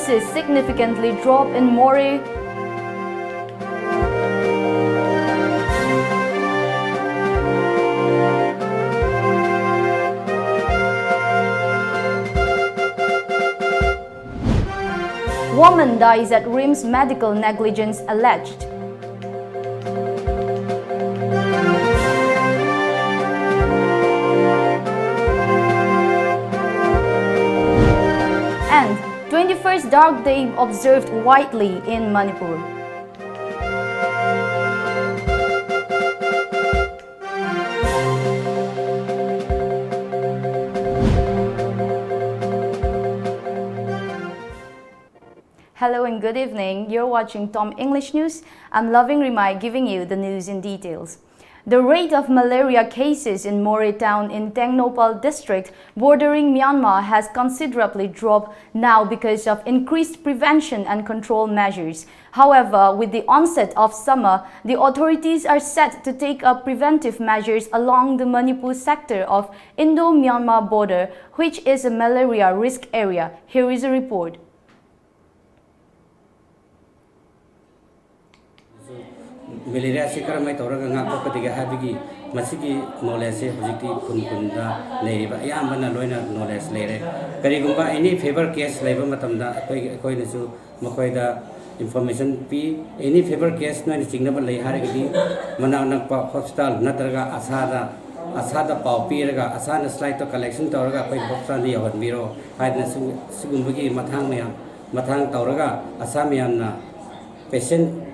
cases significantly drop in Mori. Woman dies at RIMS medical negligence alleged. And 21st dark day observed widely in Manipur. Hello and good evening. You're watching Tom English News. I'm Loving Rimai giving you the news in details. The rate of malaria cases in Mori town in Tengnopal district bordering Myanmar has considerably dropped now because of increased prevention and control measures. However, with the onset of summer, the authorities are set to take up preventive measures along the Manipur sector of Indo-Myanmar border, which is a malaria risk area. Here is a report. Malaria se karamai tawraga ngakpa patiga habigi masigi knowledge hojikti kun leiba ayambana loina knowledge leire karigumba any fever case leiba matamda koi nasu makoida information pi any fever case no chignaba lei harigidi mana nakpa hospital natraga asada pau piraga asana slide to collection tawraga koi hospital ni yawan biro haidna sigumbagi mathang tawraga asamyamna patient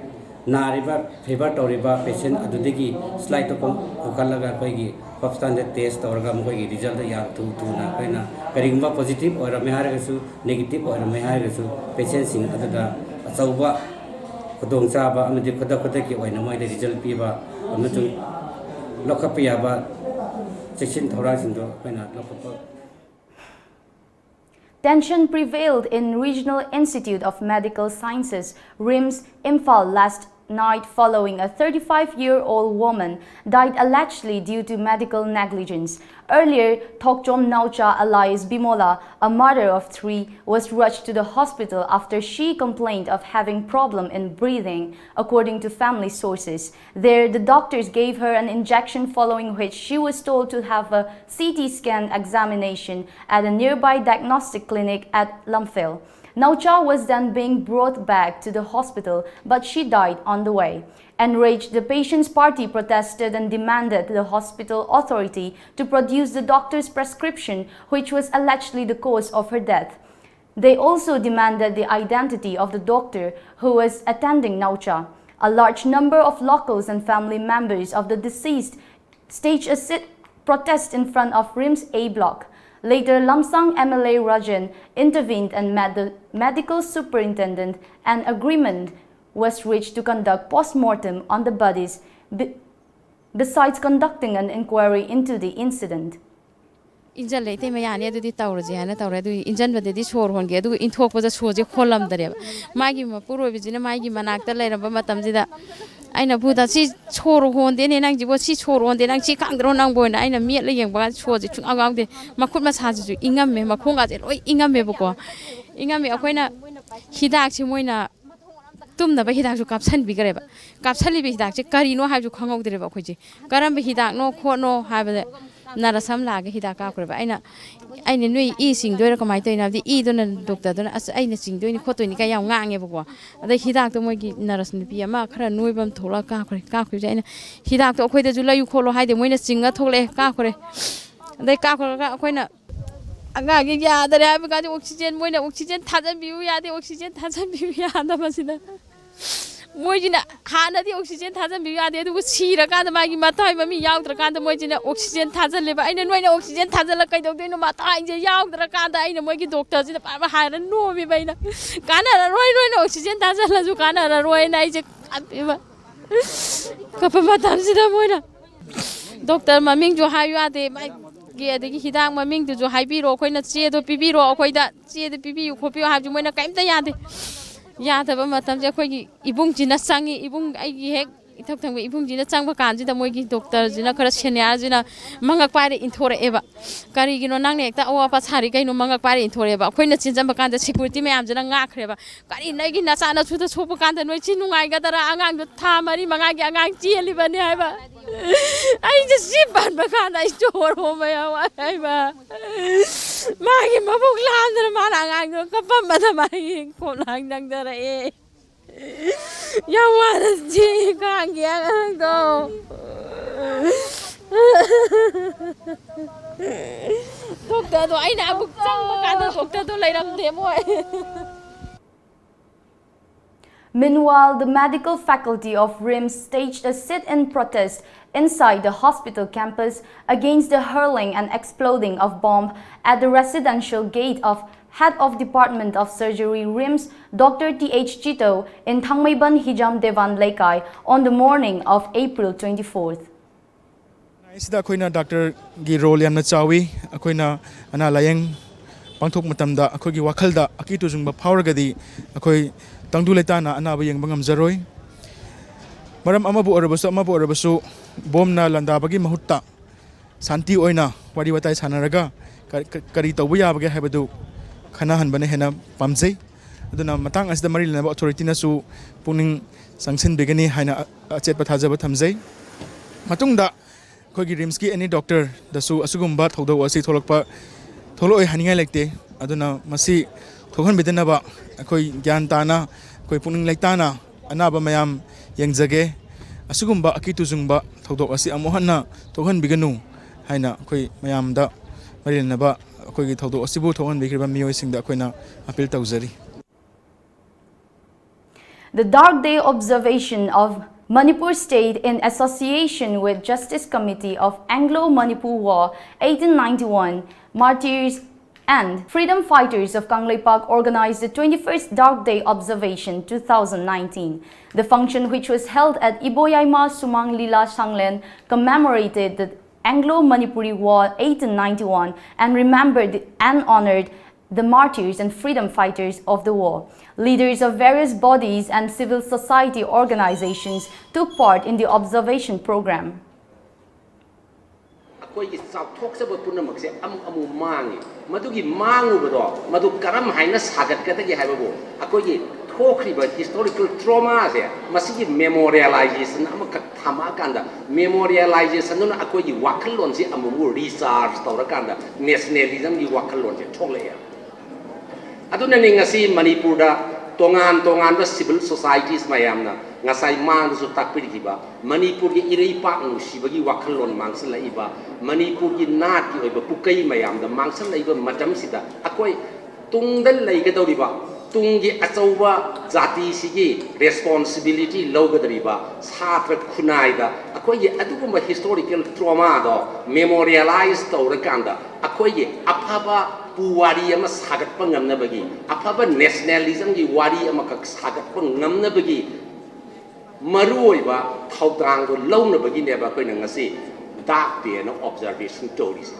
Nariba fever toriba patient adudigi slide to ukalaga koigi hospital test orga koigi result ya tu na koina karingba positive or meharagasu negative or meharagasu patient sing adada achauba khudong chaba amadi khada ki oina moi result piba amatu lokapia ba section thora sindo koina lokapa. Tension prevailed in Regional Institute of Medical Sciences, RIMS, Imphal last night following a 35-year-old woman died allegedly due to medical negligence. Earlier, Thokchom Naucha alias Bimola, a mother of 3, was rushed to the hospital after she complained of having problem in breathing, according to family sources. There, the doctors gave her an injection following which she was told to have a CT scan examination at a nearby diagnostic clinic at Lamphel. Naucha was then being brought back to the hospital, but she died on the way. Enraged, the patient's party protested and demanded the hospital authority to produce the doctor's prescription, which was allegedly the cause of her death. They also demanded the identity of the doctor who was attending Naucha. A large number of locals and family members of the deceased staged a protest in front of RIMS A block. Later, Lamsang MLA Rajan intervened and met the medical superintendent. An agreement was reached to conduct post-mortem on the bodies, besides conducting an inquiry into the incident. Injan late mayani adu di tawraji hana tawra du injan bade di sor honge adu inthok baja soje kholam dare magi ma puro bijina magi manakta leiraba matamjida aina buda si choro honde ne nang jibo si choro honde nang si kangdro nang boina aina miet le yengba soje chung awangde makut ma saji ingam me makhonga je loi ingam me boko ingam me akoina hidak chi moina tumna ba hidak ju kapsan bigareba kapsali bi hidak che karino ha ju khangok direba khoji karam bi hidak no kho no ha ba narasam laga hidak ka kureba aina nui I sing doira kamai toina di I dona doctor dona as aina sing doini khotoi ka yam ngange bako ada hidak to moi gi naras ni pi ama khara noi bam thola ka khore aina hidak to khoi da ju layu kholo haide moina singa thole ka khore dai ka khore ka khoina anga gi ya da ra ba ga oxygen moina oxygen thajan biu ya de oxygen thajan biu ya da masina Moijina hana di oxygen thajan biu ya de du sira ka da magi matai mami yaudra ka da moijina oxygen thajan leba aina noina oxygen thajan la kai dok de no matai je yaudra ka da aina moigi doctor ji da pa haira no mi baina kana roi oxygen thajan la ju kana roi nai je ba kapa matam ji da moina doctor maming ju hayu ade mai ge adegi hidang maming du ju haibiro khoina che do pibiro khoida che de pibiu khopiu ha ju moina kaimta yade ya ta ba matam je khoi ibung jina sangi ibung ai gi hek ꯏꯊꯛ ꯊꯪꯕ ꯏꯕꯨꯡꯁꯤꯅ ꯆꯪꯕ ꯀꯥꯟꯁꯤꯗ ꯃꯣꯏꯒꯤ ꯗꯣꯛꯇꯔꯁꯤꯅ ꯈꯔ ꯁꯦꯅꯤꯌꯔꯁꯤꯅ ꯃꯉꯛ ꯄꯥꯏꯔ ꯏꯟꯊꯣꯔꯛꯑꯦꯕ ꯀꯔꯤꯒꯤꯅꯣ ꯅꯪꯅ ꯍꯦꯛꯇ ꯑꯋꯥ ꯑꯄꯥ ꯁꯥꯔꯤ ꯀꯩꯅꯣ ꯃꯉꯛ ꯄꯥꯏꯔ ꯏꯟꯊꯣꯔꯛꯑꯦꯕ ꯑꯩꯈꯣꯏꯅ ꯆꯦꯟꯖꯟꯕ ꯀꯥꯟꯗ ꯁꯦꯀꯨꯔꯤꯇꯤ ꯃꯌꯥꯝꯁꯤꯅ ꯉꯥꯛꯈ꯭ꯔꯦꯕ ꯀꯔꯤ ꯅꯣꯏꯒꯤ ꯅꯆꯥ ꯅꯁꯨꯗ ꯁꯣꯛꯄ ꯀꯥꯟꯗ ꯅꯣꯏ ꯁꯤ ꯅꯨꯡꯉꯥꯏꯒꯗꯔꯥ ꯑꯉꯥꯡꯗꯣ ꯊꯥ 4-5ꯒꯤ ꯑꯉꯥꯡ ꯆꯦꯜꯂꯤꯕꯅꯤ ꯍꯥꯏꯕ ꯑꯩꯁꯦ ꯁꯤ ꯄꯥꯟꯕ ꯀꯥꯟꯗ ꯑꯩ ꯆꯣꯔ ꯍꯣꯡꯕ ꯌꯥꯎꯋꯦ ꯍꯥꯏꯕ ꯃꯥꯒꯤ ꯃꯕꯨꯛ ꯂꯥꯝꯗꯅ ꯃꯥꯅ ꯑꯉꯥꯡꯗꯣ ꯀꯞꯄꯝꯕꯗ ꯃꯥꯒꯤ ꯈꯣꯡꯅꯥꯡ ꯅꯪꯗꯔꯛꯑꯦ ꯌꯥꯝ ꯋꯥꯅ ꯈꯥꯡꯒꯤ ꯑꯉꯥꯡꯗꯣ ꯗꯣꯛꯇꯔꯗꯣ ꯑꯩꯅ ꯑꯃꯨꯛ ꯆꯪꯕ ꯀꯥꯟꯗ ꯗꯣꯛꯇꯔꯗꯣ ꯂꯩꯔꯝꯗꯦ ꯃꯣꯏ. Meanwhile, the medical faculty of RIMS staged a sit-in protest inside the hospital campus against the hurling and exploding of bomb at the residential gate of Head of Department of Surgery RIMS Dr. T.H. Chito in Thangmaiban Hijam Devan Laikai on the morning of April 24th. Sida akoina doctor gi role yamna chawi akoina ana layeng pangthok matamda akogi wakhalda akitu jungba phawragadi akoi tangdu letana ana ba yengbang amjaroi maram amabu orabasu bomna landabagi mahutta santi oina wari watai sanaraga kari tawbu yabage habadu khana hanbane hena pamjai aduna matang asda mari lena authority na su puning sanction begani haina achet pathajaba thamjai matungda Kogi Rimski any doctor the su asugumba thodo wasi tholokpa tholoi haningai lekte aduna masi thohan bidanaba akoi gyan tana koi puning lektana anaba mayam yengjage asugumba akitu jungba thodo asi amohanna thohan biganu haina koi mayam da marinaba koi gi thodo asibu thohan bigriba miyoi singda koina appeal tawjari. The Dark Day observation of Manipur State in association with Justice Committee of Anglo-Manipur War 1891 Martyrs and Freedom Fighters of Kangleipak organized the 21st Dark Day Observation 2019. The function, which was held at Iboyaima Sumang Lila Sanglen, commemorated the Anglo-Manipuri War 1891 and remembered and honored the martyrs and freedom fighters of the war. Leaders of various bodies and civil society organizations took part in the observation program. ꯑꯩꯈꯣꯏꯒꯤ ꯆꯥꯎꯊꯣꯛꯆꯕ ꯄꯨꯝꯅꯃꯛꯁꯦ ꯑꯃꯨꯛ ꯃꯥꯡꯉꯤ ꯃꯗꯨꯒꯤ ꯃꯥꯡꯉꯨꯕꯗꯣ ꯃꯗꯨ ꯀꯔꯝ ꯍꯥꯏꯅ ꯁꯥꯒꯠꯀꯗꯒꯦ ꯍꯥꯏꯕꯕꯨ ꯑꯩꯈꯣꯏꯒꯤ ꯊꯣꯛꯈ꯭ꯔꯤꯕ ꯍꯤꯁꯇꯣꯔꯤꯀꯦꯜ ꯇ꯭ꯔꯣꯃꯥꯁꯦ ꯃꯁꯤꯒꯤ ꯃꯦꯃꯣꯔꯤꯌꯦꯂꯥꯏꯖꯦꯁꯟ ꯑꯃꯈꯛ ꯊꯝꯃꯛꯑꯀꯥꯟꯗ ꯃꯦꯃꯣꯔꯤꯌꯦꯂꯥꯏꯖꯦꯁꯟꯗꯨꯅ ꯑꯩꯈꯣꯏꯒꯤ ꯋꯥꯈꯜꯂꯣꯟꯁꯦ ꯑꯃꯨꯛ ꯔꯤꯆꯥꯔꯖ ꯇꯧꯔꯀꯥꯟꯗ ꯅꯦꯁꯅꯦꯂꯤꯖꯝꯒꯤ ꯋꯥꯈꯜꯂꯣꯟꯁꯦ ꯊꯣꯛꯂꯛꯑꯦ ꯑꯗꯨꯅꯅꯤ ꯉꯁꯤ ꯃꯅꯤꯄꯨꯔꯗ ꯇꯣꯉꯥꯟꯕ ꯁꯤꯚꯤꯜ ꯁꯣꯁꯥꯏꯇꯤꯁ ꯃꯌꯥꯝꯅ ꯉꯁꯥꯏ ꯃꯥꯡꯗꯁꯨ ꯇꯥꯛꯄꯤꯔꯤꯕ ꯃꯅꯤꯄꯨꯔꯒꯤ ꯏꯔꯩꯄꯥꯛ ꯅꯨꯡꯁꯤꯕꯒꯤ ꯋꯥꯈꯜꯂꯣꯟ ꯃꯥꯡꯁꯤꯜꯂꯛꯏꯕ ꯃꯅꯤꯄꯨꯔꯒꯤ ꯅꯥꯠꯀꯤ ꯑꯣꯏꯕ ꯄꯨꯀꯩ ꯃꯌꯥꯝꯗ ꯃꯥꯡꯁꯤꯜꯂꯛꯏꯕ ꯃꯇꯝꯁꯤꯗ ꯑꯩꯈꯣꯏ ꯇꯨꯡꯗ ꯂꯩꯒꯗꯧꯔꯤꯕ ꯇꯨꯡꯒꯤ ꯑꯆꯧꯕ ꯖꯥꯇꯤꯁꯤꯒꯤ ꯔꯦꯁꯄꯣꯟꯁꯤꯕꯤꯂꯤꯇꯤ ꯂꯧꯒꯗꯧꯔꯤꯕ ꯁꯥꯇ꯭ꯔ ꯈꯨꯟꯅꯥꯏꯗ ꯑꯩꯈꯣꯏꯒꯤ ꯑꯗꯨꯒꯨꯝꯕ ꯍꯤꯁꯇꯣꯔꯤꯀꯦꯜ ꯇ꯭ꯔꯣꯃꯥꯗꯣ ꯃꯦꯃꯣꯔꯤꯌꯦꯂꯥꯏꯖ ꯇꯧꯔꯀꯥꯟꯗ ꯑꯩꯈꯣꯏꯒꯤ ꯑꯐꯕ ꯋꯥꯔꯤ ꯑꯃ ꯁꯥꯒꯠꯄ ꯉꯝꯅꯕꯒꯤ ꯑꯐꯕ ꯅꯦꯁꯅꯦꯂꯤꯖꯝꯒꯤ ꯋꯥꯔꯤ ꯑꯃꯈꯛ ꯁꯥꯒꯠꯄ ꯉꯝꯅꯕꯒꯤ ꯃꯔꯨꯑꯣꯏꯕ ꯊꯧꯗꯥꯡꯗꯣ ꯂꯧꯅꯕꯒꯤꯅꯦꯕ ꯑꯩꯈꯣꯏꯅ ꯉꯁꯤ ꯗꯥꯔꯛ ꯗꯦꯅ ꯑꯣꯕꯖꯔꯕꯦꯁꯟ ꯇꯧꯔꯤꯁꯦ.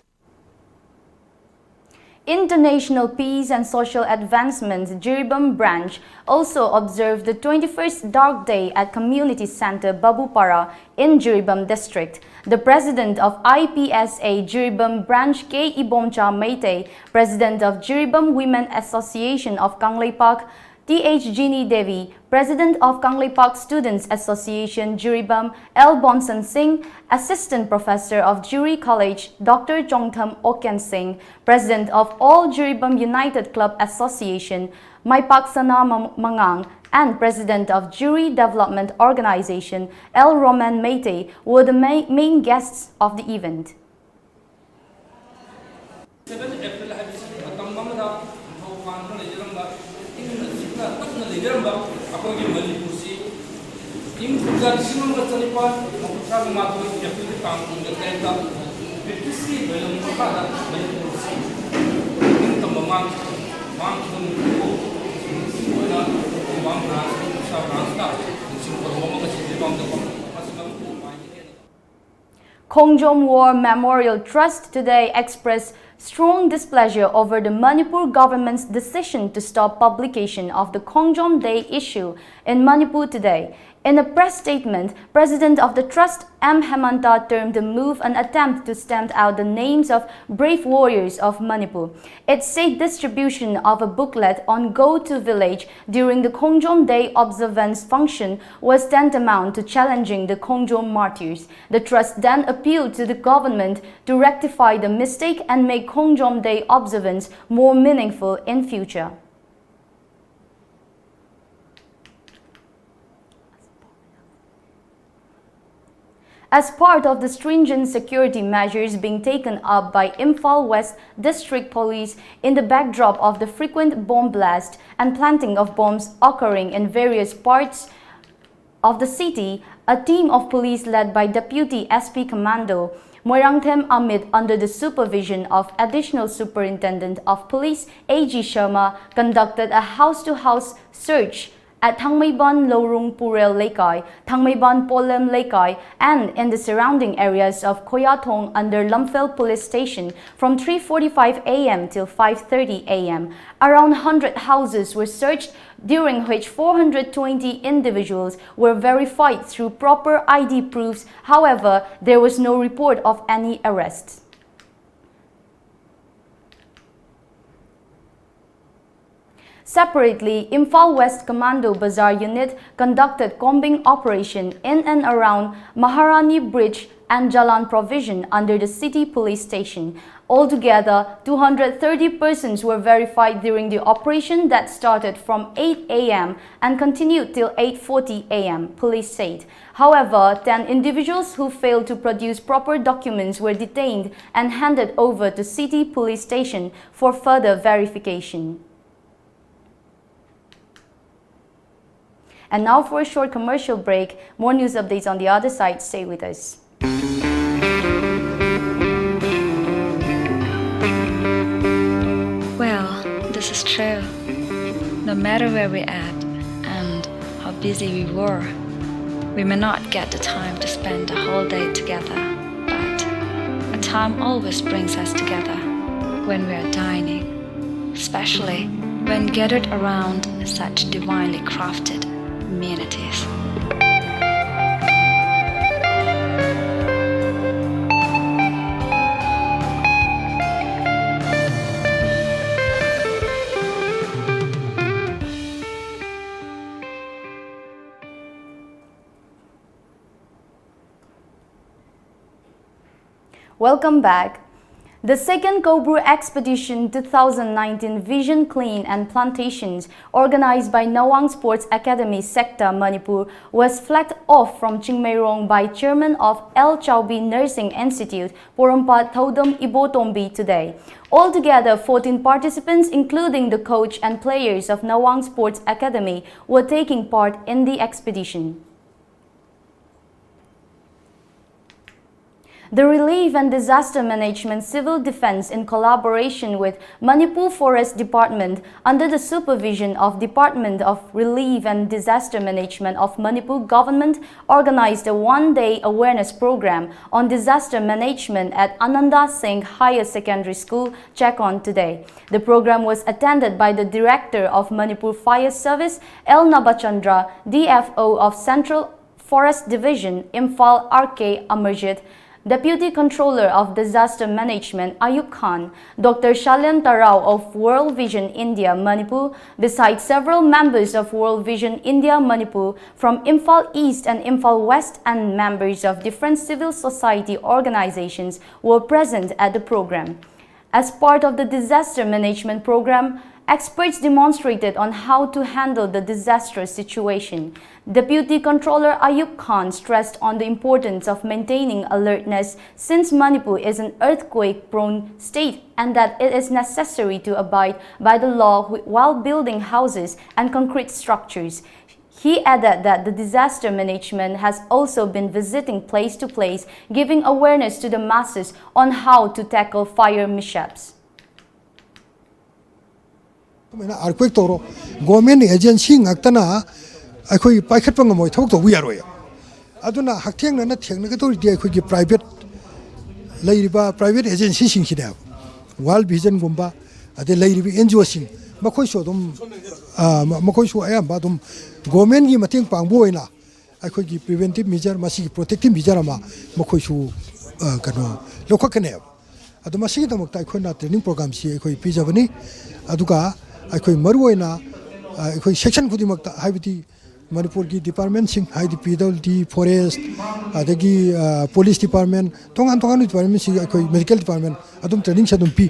International Peace and Social Advancement Jiribam branch also observed the 21st Dark Day at Community Center Babupara in Jiribam district. The president of IPSA Jiribam branch K. Ibomcha Meitei, president of Jiribam Women Association of Kangleipak T.H. Jeannie Devi, President of Kangleipak Students Association Jiribam L. Bonsan Singh, Assistant Professor of Juri College Dr. Chongtham Oken Singh, President of All Jiribam United Club Association Maipaksana Mangang, and President of Juri Development Organization L. Roman Meitei were the main guests of the event. Khongjom War Memorial Trust today expressed strong displeasure over the Manipur government's decision to stop publication of the Khongjom Day issue in Manipur today. In a press statement, President of the Trust M. Hemanta termed the move an attempt to stamp out the names of brave warriors of Manipur. It said distribution of a booklet on Go to Village during the Khongjom Day observance function was tantamount to challenging the Khongjom martyrs. The Trust then appealed to the government to rectify the mistake and make Khongjom Day observance more meaningful in future. As part of the stringent security measures being taken up by Imphal West District Police in the backdrop of the frequent bomb blast and planting of bombs occurring in various parts of the city, a team of police led by Deputy SP Commando Moirangthem Amit under the supervision of Additional Superintendent of Police AG Sharma conducted a house-to-house search at Thangmeiban Lorung Purel Lekai, Thangmeiban Polem Lekai, and in the surrounding areas of Koyathong under Lamphel Police Station from 3:45 a.m. till 5:30 a.m. Around 100 houses were searched, during which 420 individuals were verified through proper ID proofs. However, there was no report of any arrests. Separately, Imphal West Commando Bazaar Unit conducted combing operation in and around Maharani Bridge and Jalan Provision under the city police station. Altogether, 230 persons were verified during the operation that started from 8 a.m. and continued till 8:40 a.m., police said. However, 10 individuals who failed to produce proper documents were detained and handed over to city police station for further verification. And now for a short commercial break. More news updates on the other side. Stay with us. Well, this is true. No matter where we're at and how busy we were, we may not get the time to spend the whole day together, but a time always brings us together when we are dining, especially when gathered around such divinely crafted amenities. Welcome back. The second Cobra Expedition 2019 Vision Clean and Plantations, organized by Nawang Sports Academy Sector Manipur, was flagged off from Chingmeirong by Chairman of L. Chaubi Nursing Institute, Porompat Thodam Ibotombi today. Altogether, 14 participants, including the coach and players of Nawang Sports Academy, were taking part in the expedition. The Relief and Disaster Management Civil Defense, in collaboration with Manipur Forest Department under the supervision of Department of Relief and Disaster Management of Manipur Government, organized a one-day awareness program on disaster management at Ananda Singh Higher Secondary School, Chakon today. The program was attended by the Director of Manipur Fire Service, L. Nabachandra, DFO of Central Forest Division, Imphal R.K. Amarjit, Deputy Controller of Disaster Management Ayub Khan, Dr. Shalyan Tarao of World Vision India Manipur, besides several members of World Vision India Manipur from Imphal East and Imphal West, and members of different civil society organizations were present at the program. As part of the disaster management program, experts demonstrated on how to handle the disastrous situation. Deputy Controller Ayub Khan stressed on the importance of maintaining alertness since Manipur is an earthquake-prone state and that it is necessary to abide by the law while building houses and concrete structures. He added that the disaster management has also been visiting place to place, giving awareness to the masses on how to tackle fire mishaps. Earthquake toro government agency ngaktana akhoi paikhat pang moi thok to wi aroi aduna haktheng na theng na to ri akhoi gi private leiriba private agency sing hida World Vision gumba ade leiriba NGO sing makhoi so dum makhoi so ayam ba dum government gi mating pangbo ina ꯑꯩꯈꯣꯏꯒꯤ ꯄ꯭ꯔꯤꯚꯦꯟꯇꯤꯞ ꯃꯤꯖꯔ ꯃꯁꯤꯒꯤ protective ꯃꯤꯖꯔ ꯑꯃ ꯃꯈꯣꯏꯁꯨ ꯀꯩꯅꯣ ꯂꯧꯈꯠꯀꯅꯦꯕ ꯑꯗꯣ ꯃꯁꯤꯒꯤꯗꯃꯛꯇ ꯑꯩꯈꯣꯏꯅ training ꯄ꯭ꯔꯣꯒ꯭ꯔꯥꯝꯁꯤ ꯑꯩꯈꯣꯏ ꯄꯤꯖꯕꯅꯤ ꯑꯗꯨꯒ ꯑꯩꯈꯣꯏ ꯃꯔꯨꯑꯣꯏꯅ ꯑꯩꯈꯣꯏ ꯁꯦꯛꯁꯟ ꯈꯨꯗꯤꯡꯃꯛꯇ ꯍꯥꯏꯕꯗꯤ ꯃꯅꯤꯄꯨꯔꯒꯤ ꯗꯤꯄꯥꯔꯠꯃꯦꯟꯁꯤꯡ ꯍꯥꯏꯗꯤ PWD ꯐꯣꯔꯦꯁꯠ ꯑꯗꯒꯤ ꯄꯨꯂꯤꯁ ꯗꯤꯄꯥꯔꯠꯃꯦꯟ ꯇꯣꯉꯥꯟ ꯇꯣꯉꯥꯟꯕ ꯗꯤꯄꯥꯔꯠꯃꯦꯟꯁꯤꯡ ꯑꯩꯈꯣꯏ ꯃꯦꯗꯤꯀꯦꯜ ꯗꯤꯄꯥꯔꯠꯃꯦꯟ ꯑꯗꯨꯝ ꯇ꯭ꯔꯦꯅꯤꯡꯁꯦ ꯑꯗꯨꯝ ꯄꯤ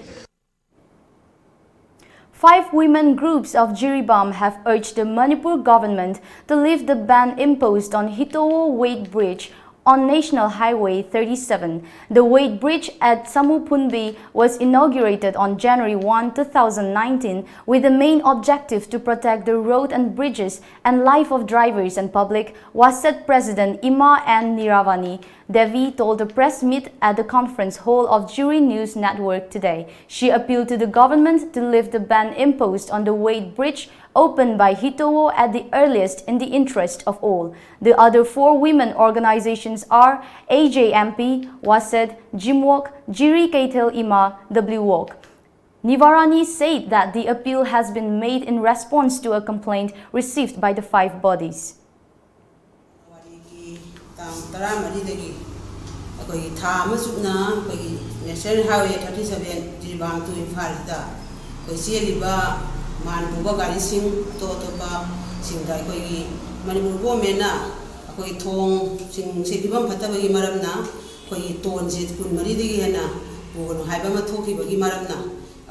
5 women groups of Jiribam have urged the Manipur government to lift the ban imposed on Hitowo Weight Bridge on National Highway 37. The weight bridge at Samupunbi was inaugurated on January 1, 2019 with the main objective to protect the road and bridges and life of drivers and public, WASET President Ima N. Niravani Devi told the press meet at the conference hall of Jury News Network today. She appealed to the government to lift the ban imposed on the weight bridge opened by Hitowo at the earliest in the interest of all. The other 4 women organizations are AJMP, WASET, Jimwok, Jiri Keitel Ima, WWOK. Nivarani said that the appeal has been made in response to a complaint received by the 5 bodies. National Highway 37 Jiribam to Imphal man buba gari sing to pa sing dai koi Manipur government na koi thong sing sibam phataba gi maram na koi ton je kun mari digi hena bugon haiba ma thoki bagi maram na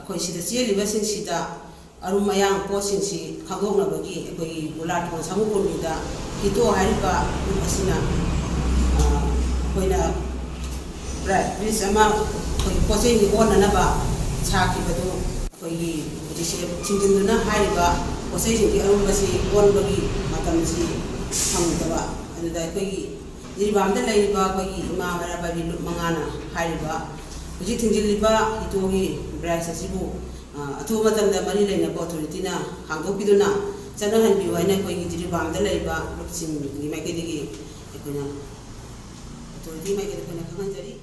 koi sida cheli ba sing sida arum mayang po sing si khagong na bagi koi bulat thong samu kon bi da hito hariba asina koi na right this ama koi po sing ni on na ba chaki ba do koi Chinginduna Hariba was saying the Arumasi, one buggy, Matamsi, Hamutaba, and the Peggy, Jiribam the Laiba, Peggy, Mamma, Baby Mangana, Hariba, visiting Jiliba, Hitogi, Brass Sibu, a 2 matam the Marina Botoritina, Hangopiduna, Sanahan Biwana, Peggy, Jiribam the Laiba, Luxin, Makedi, Ekuna, Authority Makedi.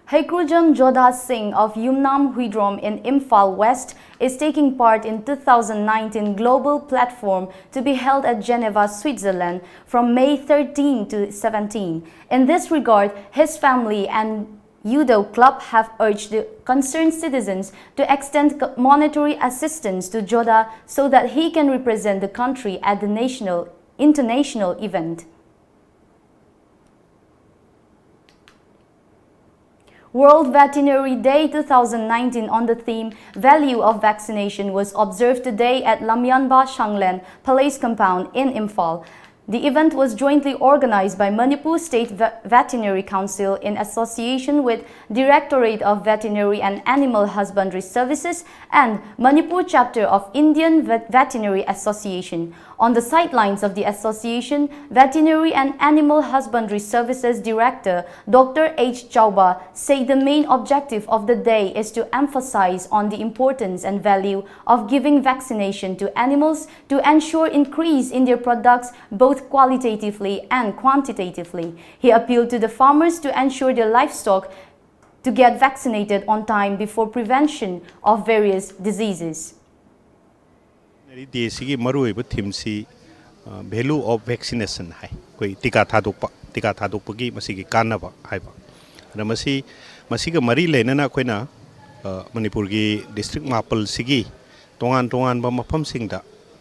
Haikrujam Jodha Singh of Yumnam Huidrom in Imphal West is taking part in 2019 Global Platform to be held at Geneva, Switzerland from May 13 to 17. In this regard, his family and Judo Club have urged the concerned citizens to extend monetary assistance to Jodha so that he can represent the country at the international event. World Veterinary Day 2019 on the theme Value of Vaccination was observed today at Lamyanba Shanglen Palace Compound in Imphal. The event was jointly organized by Manipur State Veterinary Council in association with Directorate of Veterinary and Animal Husbandry Services and Manipur Chapter of Indian Veterinary Association. On the sidelines of the association, Veterinary and Animal Husbandry Services Director Dr. H. Chauba said the main objective of the day is to emphasize on the importance and value of giving vaccination to animals to ensure increase in their products both qualitatively and quantitatively. He appealed to the farmers to ensure their livestock to get vaccinated on time before prevention of various diseases. Sigi maru ibu theme si value of vaccination hai koi tika thaduk gi masigi kanaba hai ba na masiga mari lenana koina Manipur gi district mapal sigi tongan ba mafam singda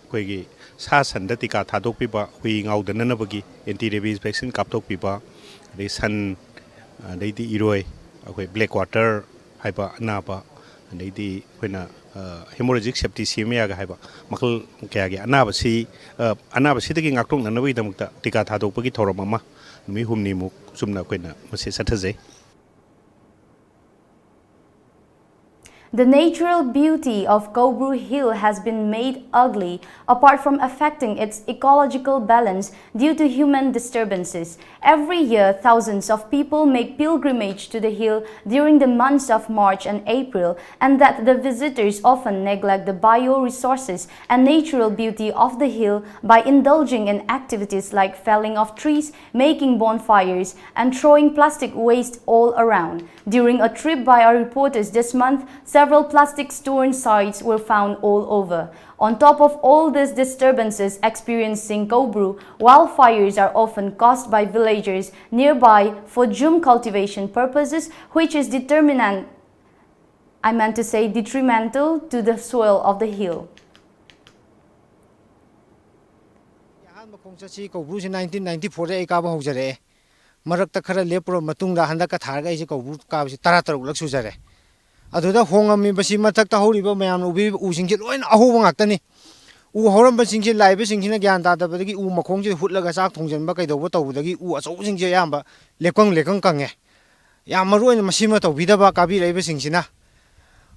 koi gi sa sanda tika thaduk pi ba hui ngaudana na bagi anti rabies vaccine kaptok pi ba de san dei di iroi koi black water hai ba na ba dei di koina hemorrhagic septicemia ga haiba makal kya gi anaba si dagi ngaktung na nabi damukta tika thadokpagi thoram ama numi humni mu sumna koina mase sathajai. The natural beauty of Kobru Hill has been made ugly apart from affecting its ecological balance due to human disturbances. Every year, thousands of people make pilgrimage to the hill during the months of March and April, and that the visitors often neglect the bioresources and natural beauty of the hill by indulging in activities like felling of trees, making bonfires, and throwing plastic waste all around. During a trip by our reporters this month, several several plastic storage sites were found all over. On top of all these disturbances experiencing Kobru, wildfires are often caused by villagers nearby for jhum cultivation purposes, which is detrimental to the soil of the hill. Kobru 1994 ai ka ba hojare marakta khara lepro matungda handa ka tharga ai Kobru ka bi tara taruk lak sujare aduda hongami basi mathak ta horiba mayam ubi using ji loina ahu ngaktani u horam basing ji laibe sing ji gyan ta da badagi u makhong ji hutlaga sak thongjan ba kai do ba tawdagi u achau sing ji yamba lekang kange yam maruin masima tawbida ba ka bi laibe sing sina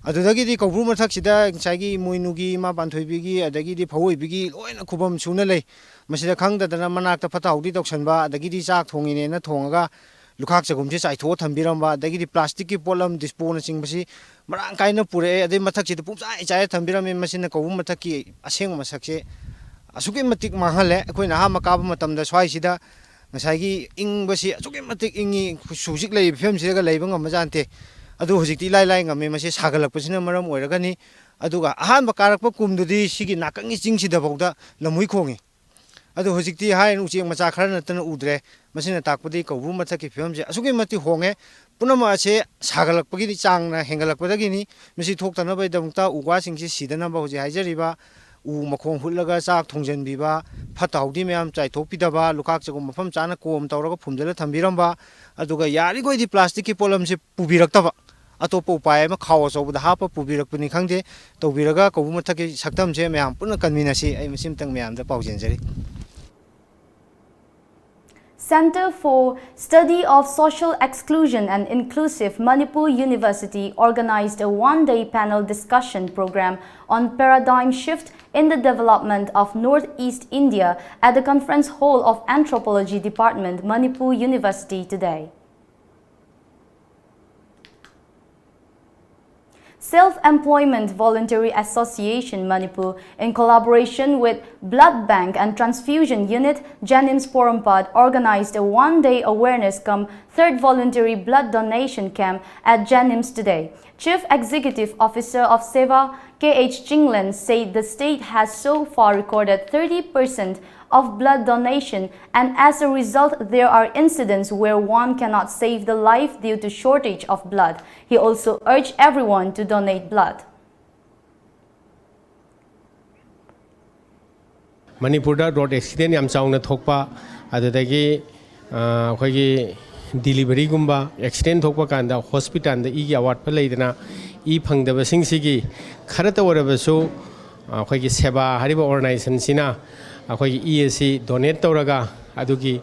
adudagi di Kobru mathak sida chaigi moinugi ma banthoibigi adagi di phawoibigi loina khubam suna lei masida khangdadana manakta phatahudi toksanba adagi di chak thongine na thongaga lukhak chagum je chaitho thambiramba adagi di plastic ki polam dispose singbasi marang kaina pure adai mathak sida pumchai chai thambirame masina Kobru mathak ki aseng masakse asuki matik mahale koina ha makaba matamda swai sida ngasagi ingbasi asuki matik ingi sujik lei phem sida leiba ngamajante adu hojikti lai ngame mase sagalakpasina maram oiragani aduga ahanba karakpa kumdudi sigi nakangi chingsi bauda lamui khongi adu hojikti hain ucheng macha khara natana udre masina takpadi Kobru mathaki phimse asugi mati honge punama ase sagalakpagi changna hengalakpadagi ni misi thoktana bai damukta ugwa singsi sidana ba hoji haijariba u makhong hulaga chak thongjanbiba phatahudi mayam chaithopidaba lukak chagum mafam chana kom tawraga phumjala thambiramba aduga yari goi di plastic ki polam se pubiraktaba atop upay ma khaw achobda hapa pubirakpani khangde tawbiraga Kobru mathaki saktam se mayam puna kanminasi ai masim tang mayam da paujenjari. Center for Study of Social Exclusion and Inclusive Manipur University organized a one-day panel discussion program on paradigm shift in the development of Northeast India at the Conference Hall of Anthropology Department, Manipur University today. Self-Employment Voluntary Association Manipur, in collaboration with Blood Bank and Transfusion Unit, Janims Porampad, organized a one-day awareness third voluntary blood donation camp at Janims today. Chief Executive Officer of SEVA, K.H. Jinglan, said the state has so far recorded 30% of blood donation, and as a result there are incidents where one cannot save the life due to shortage of blood. He also urged everyone to donate blood. Manipurda road accident yam chauna thokpa adudagi khoi delivery gumba accident thokpa kanda hospital da igi award pa leidana I phangdaba singsigi kharata warabasu khoi seva hariba organization sina akhoi EAC donate tawraga adugi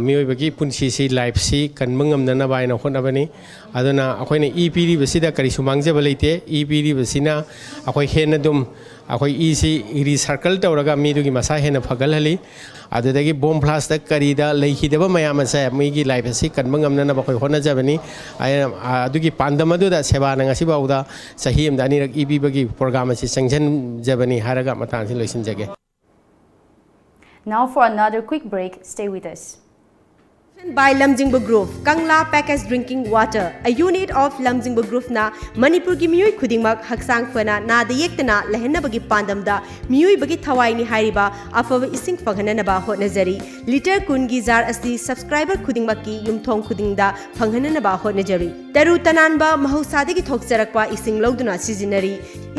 miyoibagi punsi si life si kanmangam nana baina khonabani aduna akhoina EPD basida kari sumangje baleite EPD basina akhoi henadum akhoi EC recircle tawraga midugi masa hena phagal hali adudagi bomb blast ta karida leihidaba mayam sa migi life si kanmangam nana bakhoi hona jabani adugi pandamadu da seba nanga si bauda sahi amda ani rak EB bagi program si sanction jabani haraga matan si loisin jage. Now for another quick break, stay with us. By Lamjingba Group, Kangla Packaged Drinking Water, a unit of Lamjingba Group na Manipur gi miyoi khudingmak haksang fana na da yektana lehenna bagi pandamda miyoi bagi thawai ni hairiba afaba ising phanghanana ba hotnajari liter kun gi jar asti subscriber khudingmak ki yumthong khudingda phanghanana ba hotnajari taru tananba mahausadagi thokjarakpa ising loduna sizinari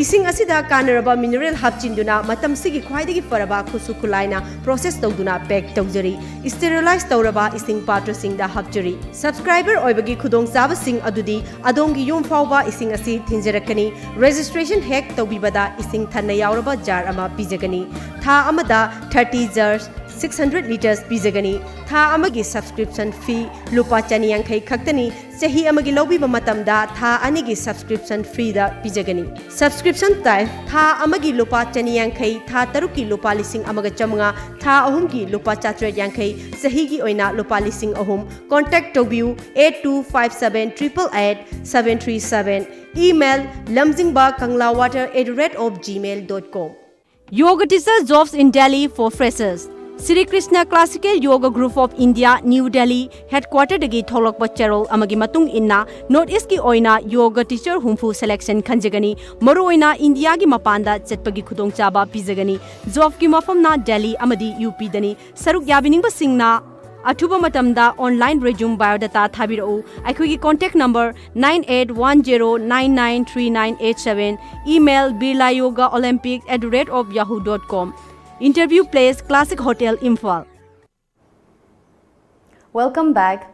ising asida kanaraba mineral hapchinduna matam sigi khwaidagi faraba khusu khulaina process tawduna pack tawjari sterilize tawraba ising patrasing da hapjari subscriber oibagi khudong sabasing adudi adongi yum fawba ising asi thinjarakani registration hack tawbibada ising thanna yauraba jar ama pijagani tha amada 30 jars 600 liters pijagani tha amagi subscription fee lupa chani yankhai khaktani sahi amagi lobiba matamda tha anigi subscription free da pijagani subscription type tha amagi lupa chani yankhai tha taruki lupa lising amaga chamanga tha ahum gi lupa chatre yankhai sahi gi oina lupa lising ahum contact tobiu 8257888737 email lamjingbatomtv@gmail.com. Yoga teacher jobs in Delhi for freshers. Sri Krishna Classical Yoga Group of India, New Delhi, headquartered dagi tholokpa cherol amagi matung inna North East ki oina yoga teacher humfu selection khanjagani maru oina India gi mapanda chetpagi khudong chaba pizagani job ki mafamna Delhi amadi UP dani saruk yabining ba singna Athuba matamda online resume biodata thabirau aikhogi contact number 9810993987 email birlayogaolympics@yahoo.com Interview place Classic Hotel Imphal. Welcome back.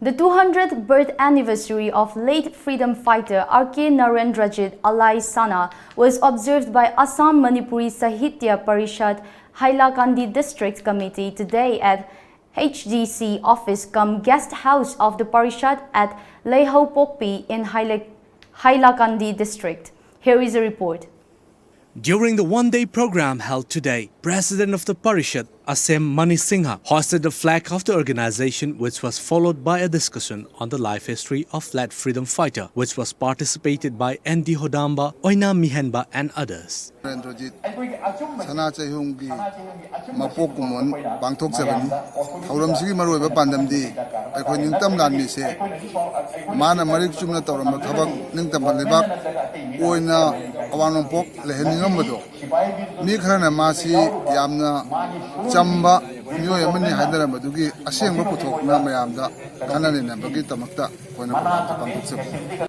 The 200th birth anniversary of late freedom fighter R.K. Narendrajit Alai Sana was observed by Assam Manipuri Sahitya Parishad Hailakandi District Committee today at HDC office cum guest house of the Parishad at Leho Pokpi in Hailakandi District. Here is a report. During the one-day program held today, President of the Parishad, Asem Mani Singha, hosted the flag of the organization, which was followed by a discussion on the life history of late freedom fighter, which was participated by N.D. Hodamba, Oina Mihenba and others. Sana Chayhungi Mapokumon, Bangtok 7, Tauram Sigi Maruba Pandamdi, Akonintam Lanmise, Mana Marik Chumna Tauram Tabak, Nintam Palibak, Oina Awanompok, Leheningamado, Nikrana Masi, Yamna, Chamba, New Yamani Hyderabadi, Asian Rokotok, Namayamda, Kanalina, Bagita Makta,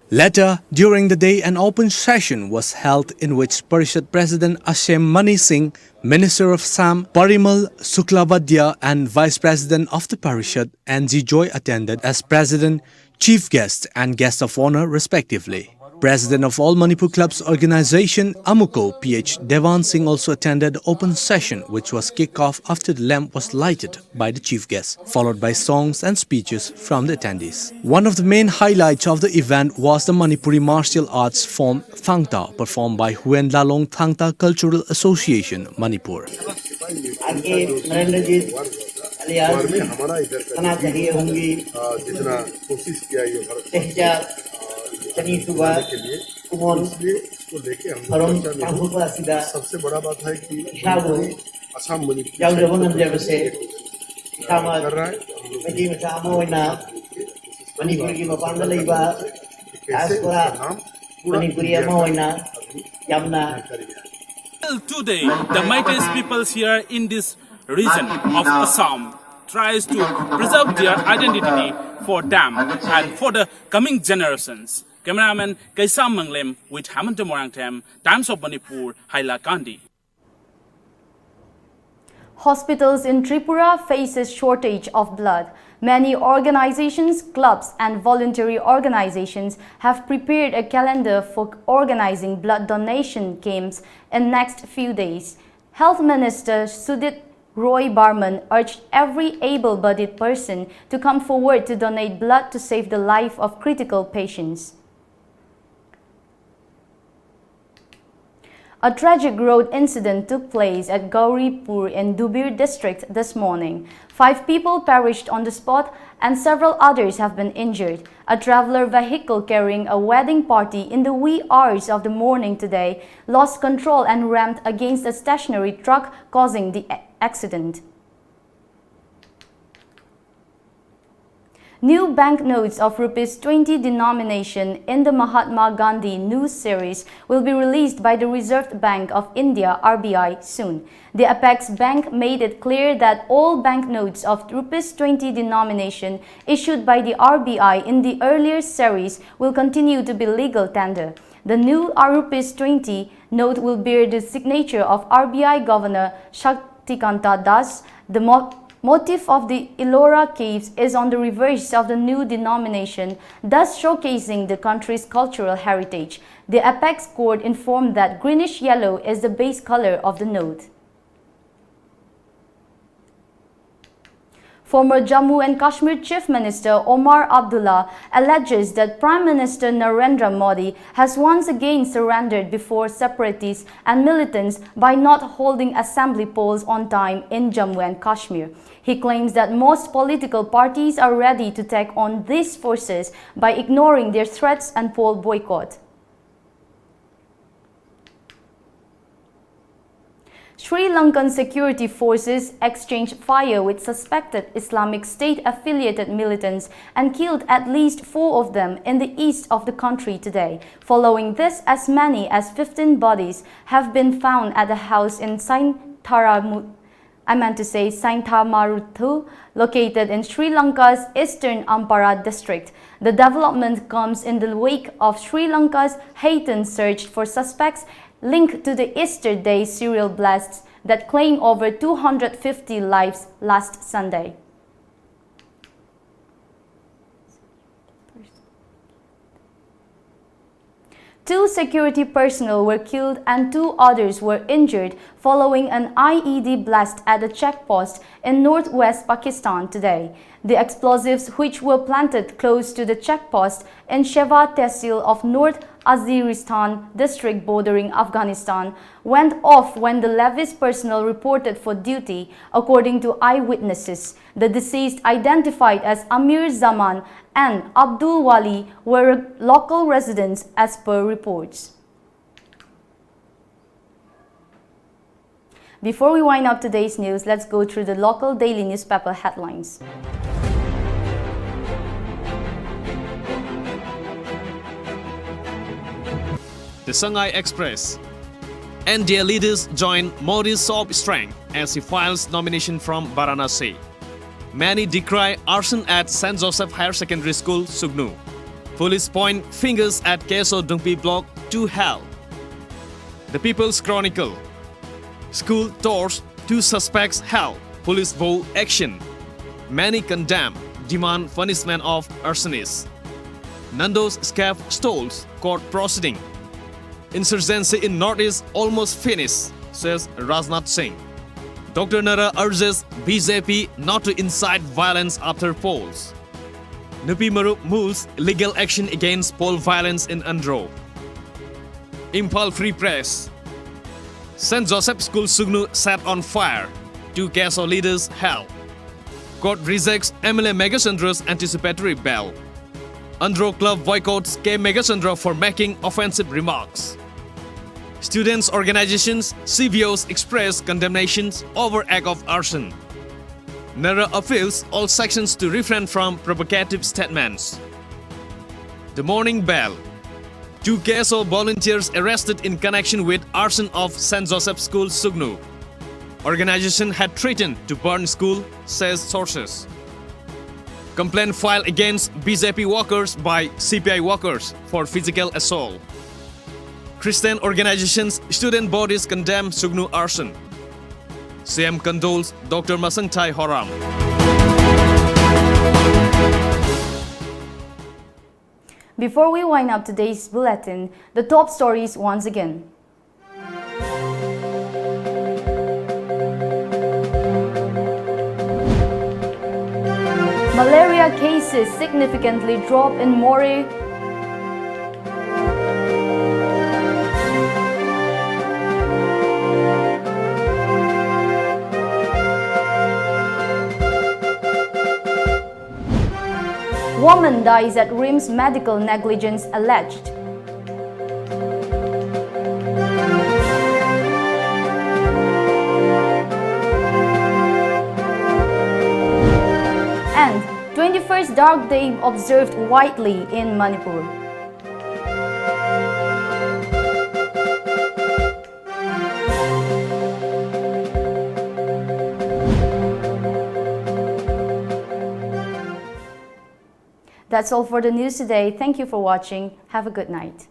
Later, during the day, an open session was held in which Parishad President Asem Mani Singh, Minister of Sam Parimal Suklavadya and Vice President of the Parishad N.G. Joy attended as President, Chief Guest and Guest of Honor respectively. President of All Manipur Clubs Organization Amuko P.H. Devan Singh also attended the open session, which was kicked off after the lamp was lighted by the chief guest, followed by songs and speeches from the attendees. One of the main highlights of the event was the Manipuri martial arts form Thangta, performed by Huen Lalong Thangta Cultural Association, Manipur. सबसे बड़ा बात है कि Assam Manipur Today, the mightiest peoples here in this region of Assam tries to preserve their identity for them and for the coming generations. Cameraman Kaisam Manglem with Hamanta Morangtam, Times of Manipur, Hailakandi. Hospitals in Tripura faces shortage of blood. Many organizations, clubs and voluntary organizations have prepared a calendar for organizing blood donation camps in next few days. Health Minister Sudit Roy Barman urged every able-bodied person to come forward to donate blood to save the life of critical patients. A tragic road incident took place at Gauripur in Dubir district this morning. 5 people perished on the spot and several others have been injured. A traveler vehicle carrying a wedding party in the wee hours of the morning today lost control and rammed against a stationary truck, causing the accident. New banknotes of Rs20 denomination in the Mahatma Gandhi news series will be released by the Reserve Bank of India (RBI) soon. The Apex Bank made it clear that all banknotes of Rs20 denomination issued by the RBI in the earlier series will continue to be legal tender. The new Rs20 note will bear the signature of RBI Governor Shaktikanta Das. The motif of the Ellora caves is on the reverse of the new denomination, thus showcasing the country's cultural heritage. The Apex Court informed that greenish yellow is the base color of the note. Former Jammu and Kashmir Chief Minister Omar Abdullah alleges that Prime Minister Narendra Modi has once again surrendered before separatists and militants by not holding assembly polls on time in Jammu and Kashmir. He claims that most political parties are ready to take on these forces by ignoring their threats and poll boycott. Sri Lankan security forces exchanged fire with suspected Islamic State-affiliated militants and killed at least 4 of them in the east of the country today. Following this, as many as 15 bodies have been found at a house in Sainthamaruthu, located in Sri Lanka's eastern Ampara district. The development comes in the wake of Sri Lanka's heightened search for suspects linked to the Easter Day serial blasts that claimed over 250 lives last Sunday. Two security personnel were killed and 2 others were injured following an IED blast at a checkpost in northwest Pakistan today. The explosives, which were planted close to the checkpost in Sheva Tehsil of North Waziristan district bordering Afghanistan, went off when the levies personnel reported for duty, according to eyewitnesses. The deceased, identified as Amir Zaman and Abdul Wali, were local residents as per reports. Before we wind up today's news, let's go through the local daily newspaper headlines. The Shanghai Express. NDA leaders join Modi's soft strength as he files nomination from Varanasi. Many decry arson at St. Joseph Higher Secondary School, Sugnu. Police point fingers at Keso Dungpi block to hell. The People's Chronicle. School tours, 2 suspects held. Police vow action. Many condemn, demand punishment of arsonists. Nando's scaff stalls court proceeding. Insurgency in Northeast almost finished, says Rajnath Singh. Dr. Nara urges BJP not to incite violence after polls. Nupi Marup moves legal action against poll violence in Andro. Impal Free Press. St. Joseph School Sugnu set on fire. 2 Keso leaders held. Court rejects MLA Megachandra's anticipatory bail. Andro Club boycotts K. Megachandra for making offensive remarks. Students' organizations, CVOs express condemnations over act of arson. Nara appeals all sections to refrain from provocative statements. The Morning Bell. 2 Keso volunteers arrested in connection with arson of St. Joseph School, Sugnu. Organization had threatened to burn school, says sources. Complaint filed against BJP workers by CPI workers for physical assault. Christian organizations, student bodies condemn Sugnu arson. CM condoles Dr. Masangthai Horam. Before we wind up today's bulletin, the top stories once again. Malaria cases significantly drop in Moreh. Woman dies at RIMS medical negligence alleged. And 21st dark day observed widely in Manipur. That's all for the news today. Thank you for watching. Have a good night.